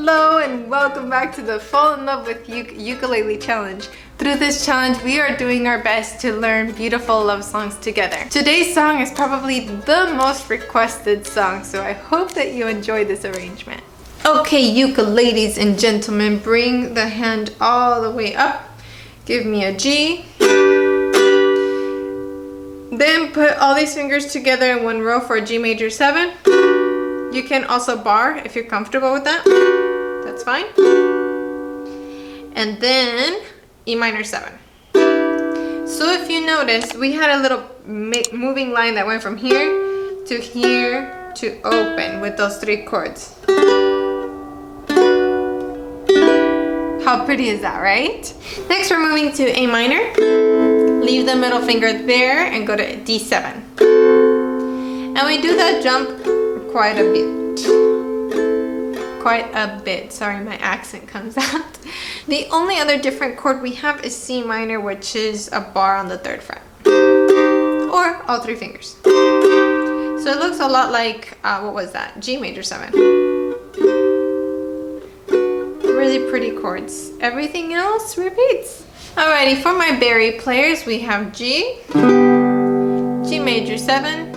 Hello and welcome back to the Fall in Love with Ukulele Challenge. Through this challenge, we are doing our best to learn beautiful love songs together. Today's song is probably the most requested song, so I hope that you enjoy this arrangement. Okay, ukuleles and gentlemen, bring the hand all the way up. Give me a G. Then put all these fingers together in one row for a G major 7. You can also bar if you're comfortable with that. That's fine. And then E minor 7. So if you notice, we had a little moving line that went from here to open with those 3 chords. How pretty is that, right? Next, we're moving to A minor. Leave the middle finger there and go to D7. And we do that jump quite a bit. Sorry, my accent comes out. The only other different chord we have is C minor, which is a bar on the 3rd fret. Or all 3 fingers. So it looks a lot like, what was that? G major 7. Really pretty chords. Everything else repeats. Alrighty, for my Barry players, we have G, G major 7,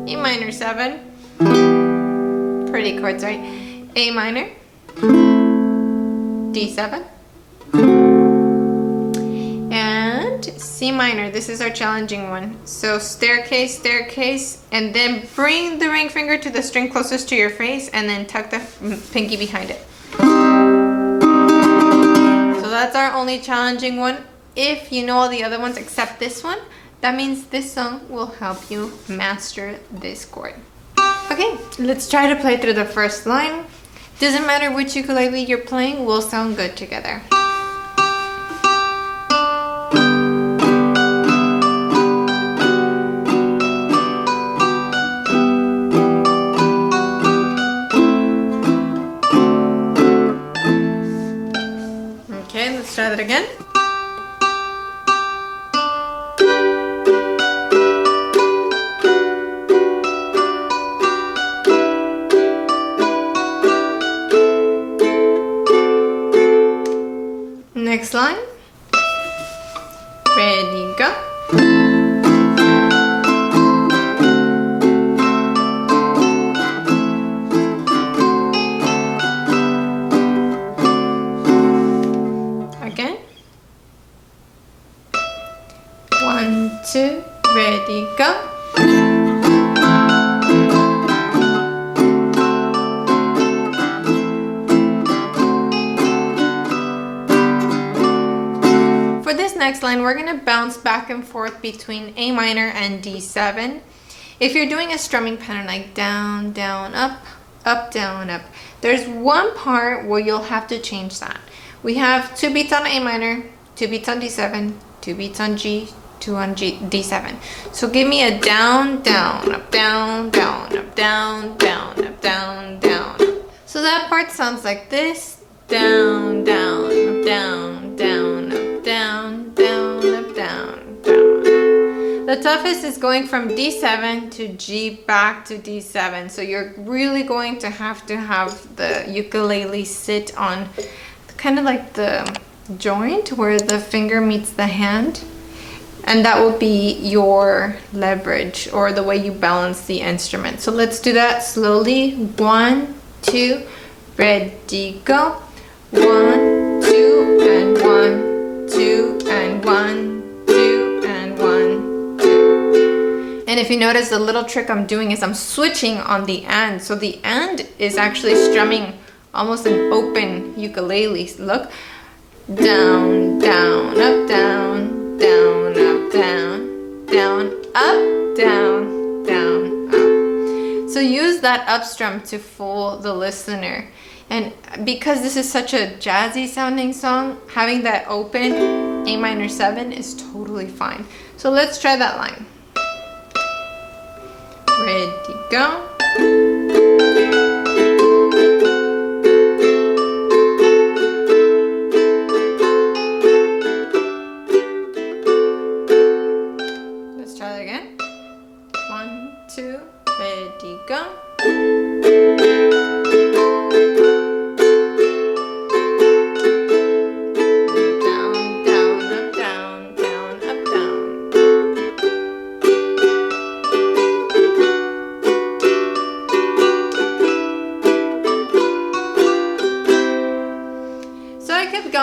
E minor 7, pretty chords, right? A minor, D7, and C minor. This is our challenging one. So staircase, staircase, and then bring the ring finger to the string closest to your face and then tuck the pinky behind it. So that's our only challenging one. If you know all the other ones except this one, that means this song will help you master this chord. Okay, let's try to play through the first line. Doesn't matter which ukulele you're playing, we'll sound good together. Okay, let's try that again. Next line. Ready, go. Again. 1, 2, ready, go. Next line, we're going to bounce back and forth between A minor and D7. If you're doing a strumming pattern like down, down, up, up, down, up, there's one part where you'll have to change that. We have 2 beats on A minor, 2 beats on D7, 2 beats on G, 2 on D7. So give me a down, down, up, down, down, up, down, down, up, down, down. So that part sounds like this. Down, down, up, down, down, up, down, down, up, down, down. The toughest is going from D7 to G back to D7. So you're really going to have the ukulele sit on kind of like the joint where the finger meets the hand. And that will be your leverage or the way you balance the instrument. So let's do that slowly. 1, 2, ready, go. 1, 2, and 1, 2, and 1, 2, and 1, 2. And if you notice, the little trick I'm doing is I'm switching on the and. So the and is actually strumming almost an open ukulele. Look. Down, down, up, down, down, up, down, down, up, down, down, up. So use that up strum to fool the listener. And because this is such a jazzy sounding song, having that open A minor 7 is totally fine. So let's try that line. Ready, go. Let's try that again. 1, 2, ready, go.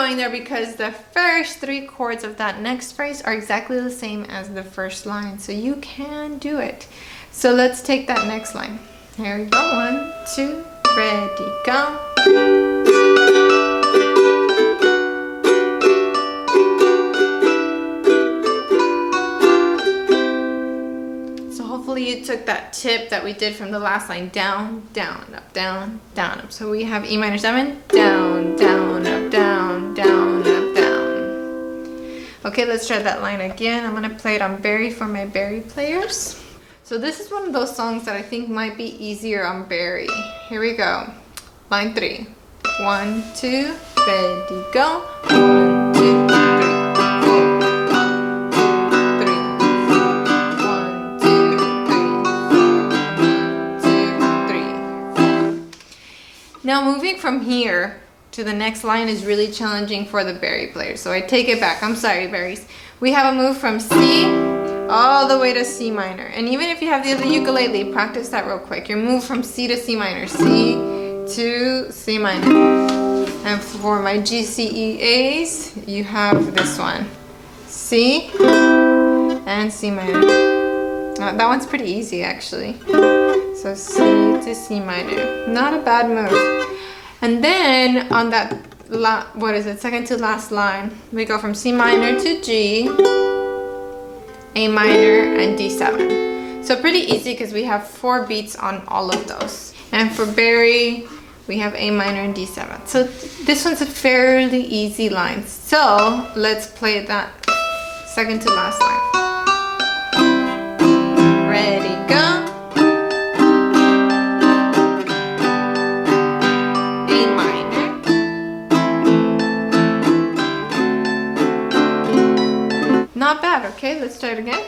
going there because the first 3 chords of that next phrase are exactly the same as the first line. So you can do it. So let's take that next line. Here we go. 1, 2, ready, go. Hopefully you took that tip that we did from the last line, down, down, up, down, down, up. So we have E minor 7, down, down, up, down, down, up, down. Okay, let's try that line again. I'm gonna play it on Bari for my Bari players. So this is one of those songs that I think might be easier on Bari. Here we go. Line 3. 1, 2, ready, go. 1, 2, 3. Now moving from here to the next line is really challenging for the Bari players. So I take it back. I'm sorry, Baris. We have a move from C all the way to C minor. And even if you have the other ukulele, practice that real quick. Your move from C to C minor. C to C minor. And for my GCEAs, you have this one. C and C minor. That one's pretty easy actually. So C to C minor, not a bad move. And then on that, second to last line, we go from C minor to G, A minor, and D7. So pretty easy because we have 4 beats on all of those. And for Bari, we have A minor and D7. So this one's a fairly easy line. So let's play that second to last line. Ready, go. Not bad, okay? Let's try it again.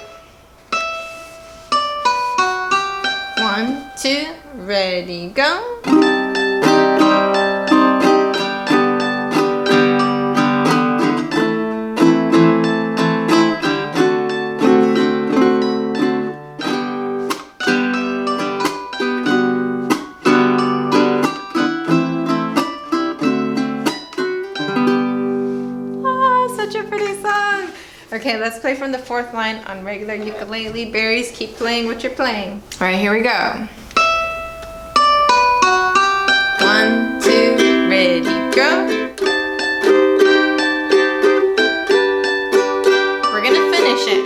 1, 2, ready, go. Okay, let's play from the 4th line on regular ukulele. Baris, keep playing what you're playing. All right, here we go. 1, 2, ready, go. We're gonna finish it.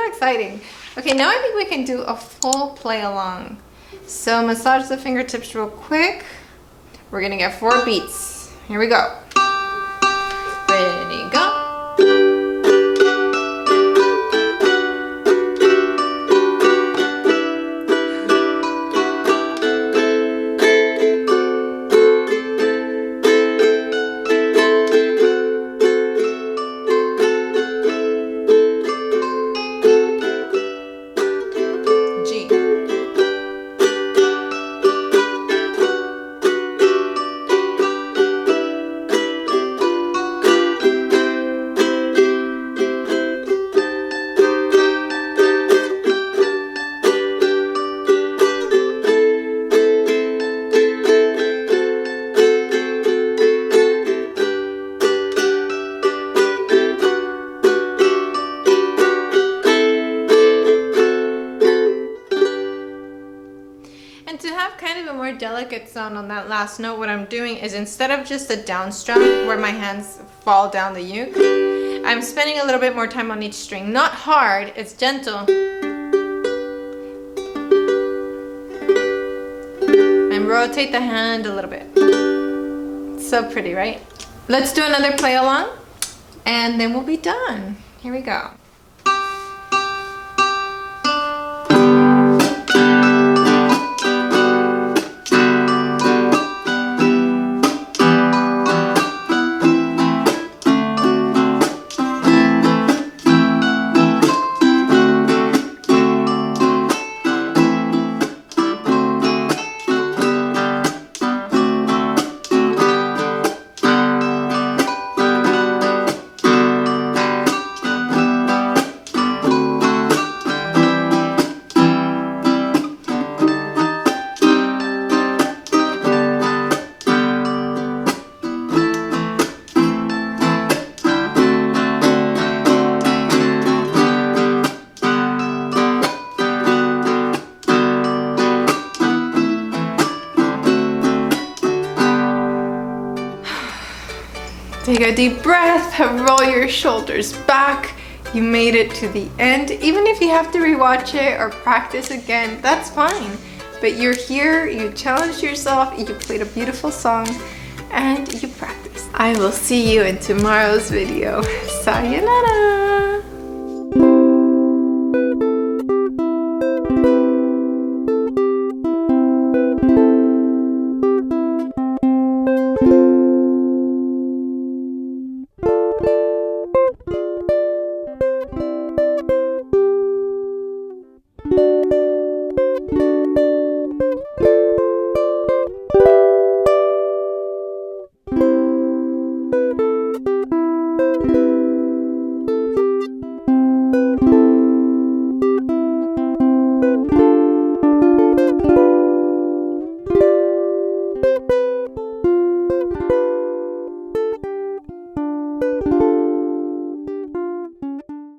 Exciting. Okay, now I think we can do a full play along. So massage the fingertips real quick. We're gonna get 4 beats. Here we go. Ready, go. And to have kind of a more delicate sound on that last note, what I'm doing is instead of just a down strum where my hands fall down the uke, I'm spending a little bit more time on each string. Not hard, it's gentle. And rotate the hand a little bit. So pretty, right? Let's do another play along and then we'll be done. Here we go. Take a deep breath, roll your shoulders back. You made it to the end. Even if you have to rewatch it or practice again, that's fine. But you're here, you challenged yourself, you played a beautiful song, and you practiced. I will see you in tomorrow's video. Sayonara!